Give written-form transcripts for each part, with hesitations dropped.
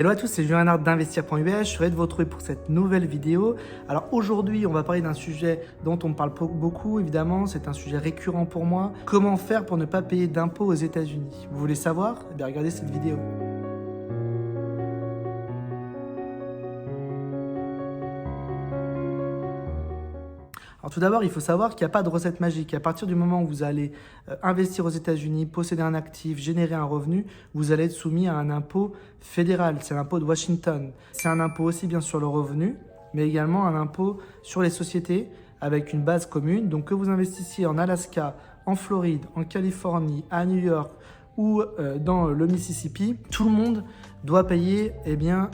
Hello à tous, c'est Julien Renard d'Investir.us, je suis heureux de vous retrouver pour cette nouvelle vidéo. Alors aujourd'hui, on va parler d'un sujet dont on me parle beaucoup évidemment, c'est un sujet récurrent pour moi. Comment faire pour ne pas payer d'impôts aux États-Unis? Vous voulez savoir? Eh bien regardez cette vidéo. Alors tout d'abord, il faut savoir qu'il n'y a pas de recette magique. À partir du moment où vous allez investir aux États-Unis, posséder un actif, générer un revenu, vous allez être soumis à un impôt fédéral. C'est l'impôt de Washington. C'est un impôt aussi bien sur le revenu, mais également un impôt sur les sociétés avec une base commune. Donc que vous investissiez en Alaska, en Floride, en Californie, à New York ou dans le Mississippi, tout le monde doit payer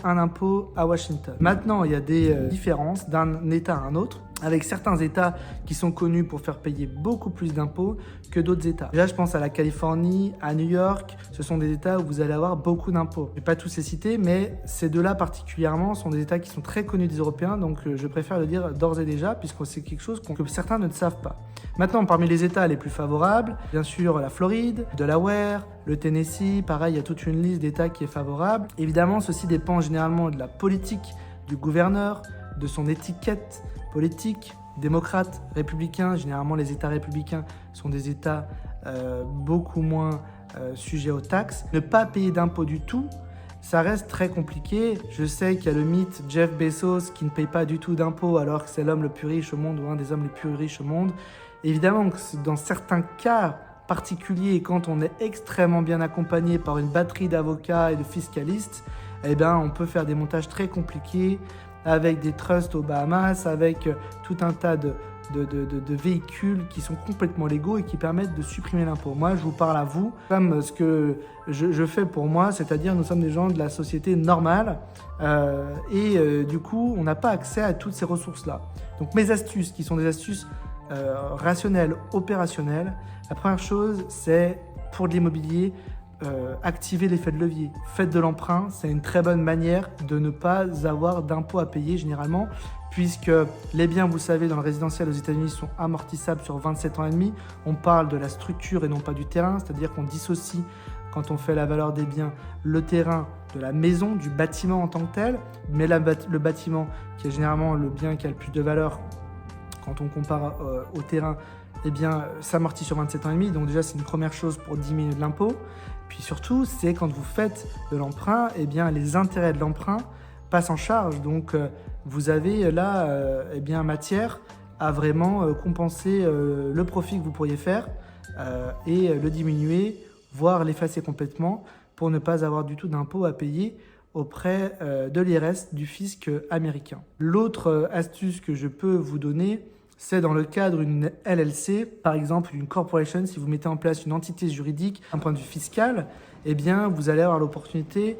un impôt à Washington. Maintenant, il y a des différences d'un État à un autre, avec certains États qui sont connus pour faire payer beaucoup plus d'impôts que d'autres États. Déjà, je pense à la Californie, à New York, ce sont des États où vous allez avoir beaucoup d'impôts. Je ne vais pas tous les citer, mais ces deux-là particulièrement sont des États qui sont très connus des Européens, donc je préfère le dire d'ores et déjà, puisque c'est quelque chose que certains ne savent pas. Maintenant, parmi les États les plus favorables, bien sûr la Floride, Delaware, le Tennessee, pareil, il y a toute une liste d'États qui est favorable. Évidemment, ceci dépend généralement de la politique du gouverneur, de son étiquette politique, démocrate, républicain. Généralement, les États républicains sont des États beaucoup moins sujets aux taxes. Ne pas payer d'impôts du tout, ça reste très compliqué. Je sais qu'il y a le mythe Jeff Bezos qui ne paye pas du tout d'impôts alors que c'est l'homme le plus riche au monde ou un des hommes les plus riches au monde. Évidemment que dans certains cas particuliers, quand on est extrêmement bien accompagné par une batterie d'avocats et de fiscalistes, on peut faire des montages très compliqués avec des trusts aux Bahamas, avec tout un tas de véhicules qui sont complètement légaux et qui permettent de supprimer l'impôt. Moi, je vous parle à vous comme ce que je fais pour moi, c'est-à-dire nous sommes des gens de la société normale du coup, on n'a pas accès à toutes ces ressources-là. Donc mes astuces, qui sont des astuces rationnelles, opérationnelles, la première chose, c'est pour de l'immobilier, activer l'effet de levier. Faites de l'emprunt, c'est une très bonne manière de ne pas avoir d'impôts à payer généralement, puisque les biens, vous savez, dans le résidentiel aux États-Unis sont amortissables sur 27 ans et demi. On parle de la structure et non pas du terrain, c'est-à-dire qu'on dissocie, quand on fait la valeur des biens, le terrain de la maison, du bâtiment en tant que tel, mais le bâtiment, qui est généralement le bien qui a le plus de valeur quand on compare au terrain, s'amortit sur 27 ans et demi. Donc déjà, c'est une première chose pour diminuer de l'impôt. Puis surtout, c'est quand vous faites de l'emprunt, les intérêts de l'emprunt passent en charge. Donc vous avez là matière à vraiment compenser le profit que vous pourriez faire et le diminuer, voire l'effacer complètement pour ne pas avoir du tout d'impôt à payer auprès de l'IRS, du fisc américain. L'autre astuce que je peux vous donner, c'est dans le cadre d'une LLC, par exemple une corporation. Si vous mettez en place une entité juridique, d'un point de vue fiscal, vous allez avoir l'opportunité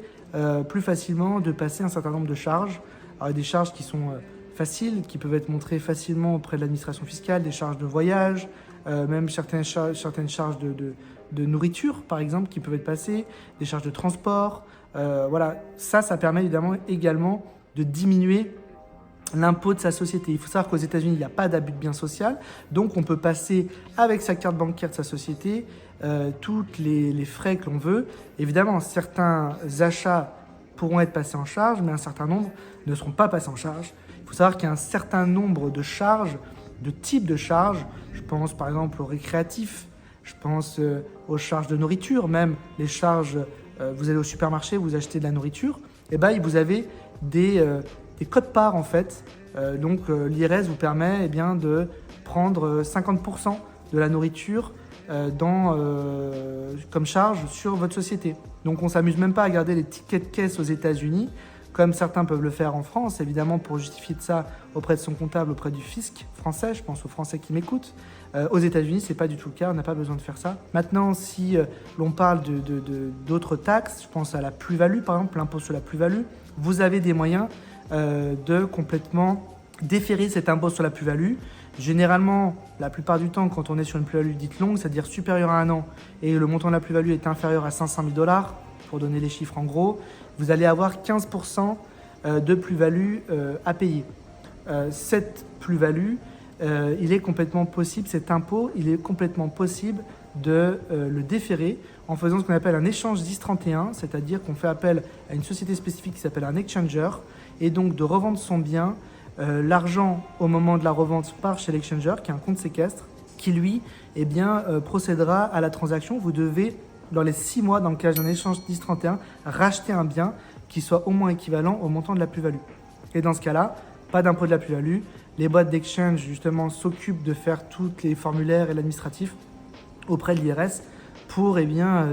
plus facilement de passer un certain nombre de charges. Alors, des charges qui sont faciles, qui peuvent être montrées facilement auprès de l'administration fiscale, des charges de voyage, même certaines charges de nourriture, par exemple, qui peuvent être passées, des charges de transport. Voilà, ça permet également de diminuer l'impôt de sa société. Il faut savoir qu'aux États-Unis, il n'y a pas d'abus de biens social, donc on peut passer avec sa carte bancaire de sa société toutes les frais que l'on veut. Évidemment, certains achats pourront être passés en charge, mais un certain nombre ne seront pas passés en charge. Il faut savoir qu'il y a un certain nombre de charges, de types de charges. Je pense par exemple aux récréatifs, je pense aux charges de nourriture, même les charges, vous allez au supermarché, vous achetez de la nourriture, vous avez des quotes-parts en fait. Donc l'IRS vous permet de prendre 50% de la nourriture comme charge sur votre société. Donc on ne s'amuse même pas à garder les tickets de caisse aux États-Unis, comme certains peuvent le faire en France, évidemment pour justifier de ça auprès de son comptable, auprès du fisc français. Je pense aux Français qui m'écoutent. Aux États-Unis, ce n'est pas du tout le cas, on n'a pas besoin de faire ça. Maintenant, si l'on parle d'autres taxes, je pense à la plus-value, par exemple, l'impôt sur la plus-value, vous avez des moyens de complètement déférer cet impôt sur la plus-value. Généralement, la plupart du temps, quand on est sur une plus-value dite longue, c'est-à-dire supérieure à un an, et le montant de la plus-value est inférieur à 500 000 $, pour donner les chiffres en gros, vous allez avoir 15% de plus-value à payer. Cette plus-value, il est complètement possible, cet impôt, il est complètement possible de le déférer en faisant ce qu'on appelle un échange 1031, c'est-à-dire qu'on fait appel à une société spécifique qui s'appelle un exchanger, et donc de revendre son bien. L'argent au moment de la revente part chez l'exchanger, qui est un compte séquestre, qui lui procédera à la transaction. Vous devez, dans les 6 mois, dans le cas d'un échange 1031, racheter un bien qui soit au moins équivalent au montant de la plus-value. Et dans ce cas-là, pas d'impôt de la plus-value. Les boîtes d'exchange, justement, s'occupent de faire tous les formulaires et l'administratif auprès de l'IRS pour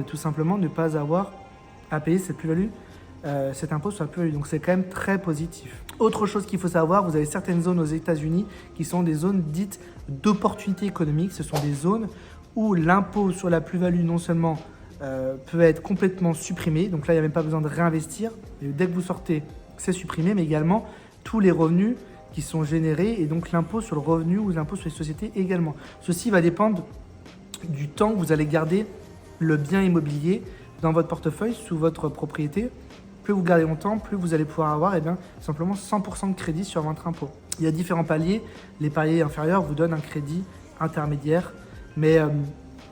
tout simplement ne pas avoir à payer cette plus-value, cet impôt sur la plus-value. Donc c'est quand même très positif. Autre chose qu'il faut savoir, vous avez certaines zones aux États-Unis qui sont des zones dites d'opportunité économique. Ce sont des zones où l'impôt sur la plus-value non seulement peut être complètement supprimé, donc là il n'y a même pas besoin de réinvestir, et dès que vous sortez c'est supprimé, mais également tous les revenus qui sont générés et donc l'impôt sur le revenu ou l'impôt sur les sociétés également. Ceci va dépendre du temps que vous allez garder le bien immobilier dans votre portefeuille, sous votre propriété. Plus vous gardez longtemps, plus vous allez pouvoir avoir simplement 100% de crédit sur votre impôt. Il y a différents paliers. Les paliers inférieurs vous donnent un crédit intermédiaire. Mais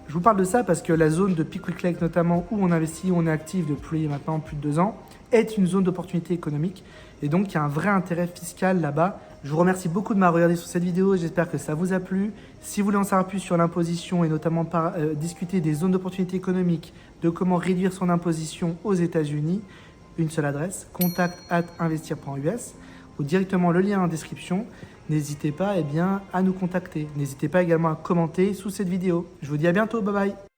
je vous parle de ça parce que la zone de Pickwick Lake notamment, où on investit, où on est actif depuis maintenant plus de 2 ans, est une zone d'opportunité économique. Et donc, il y a un vrai intérêt fiscal là-bas. Je vous remercie beaucoup de m'avoir regardé sur cette vidéo. J'espère que ça vous a plu. Si vous voulez en savoir plus sur l'imposition et notamment discuter des zones d'opportunité économique, de comment réduire son imposition aux États-Unis, une seule adresse, contact@investir.us ou directement le lien en description. N'hésitez pas à nous contacter. N'hésitez pas également à commenter sous cette vidéo. Je vous dis à bientôt. Bye bye.